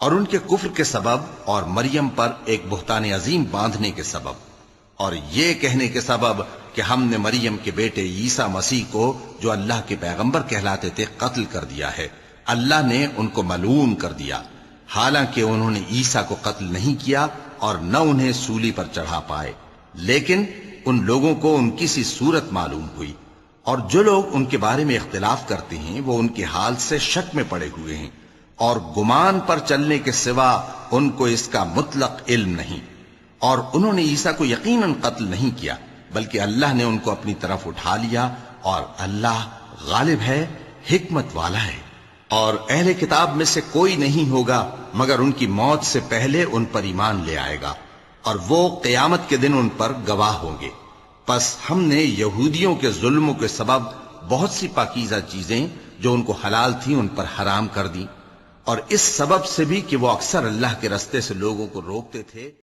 اور ان کے کفر کے سبب اور مریم پر ایک بہتان عظیم باندھنے کے سبب، اور یہ کہنے کے سبب کہ ہم نے مریم کے بیٹے عیسیٰ مسیح کو جو اللہ کے پیغمبر کہلاتے تھے قتل کر دیا ہے، اللہ نے ان کو ملعون کر دیا، حالانکہ انہوں نے عیسیٰ کو قتل نہیں کیا اور نہ انہیں سولی پر چڑھا پائے، لیکن ان لوگوں کو ان کی سی صورت معلوم ہوئی، اور جو لوگ ان کے بارے میں اختلاف کرتے ہیں وہ ان کے حال سے شک میں پڑے ہوئے ہیں، اور گمان پر چلنے کے سوا ان کو اس کا مطلق علم نہیں، اور انہوں نے عیسیٰ کو یقیناً قتل نہیں کیا بلکہ اللہ نے ان کو اپنی طرف اٹھا لیا، اور اللہ غالب ہے، حکمت والا ہے۔ اور اہل کتاب میں سے کوئی نہیں ہوگا مگر ان کی موت سے پہلے ان پر ایمان لے آئے گا، اور وہ قیامت کے دن ان پر گواہ ہوں گے۔ پس ہم نے یہودیوں کے ظلموں کے سبب بہت سی پاکیزہ چیزیں جو ان کو حلال تھیں ان پر حرام کر دیں، اور اس سبب سے بھی کہ وہ اکثر اللہ کے رستے سے لوگوں کو روکتے تھے۔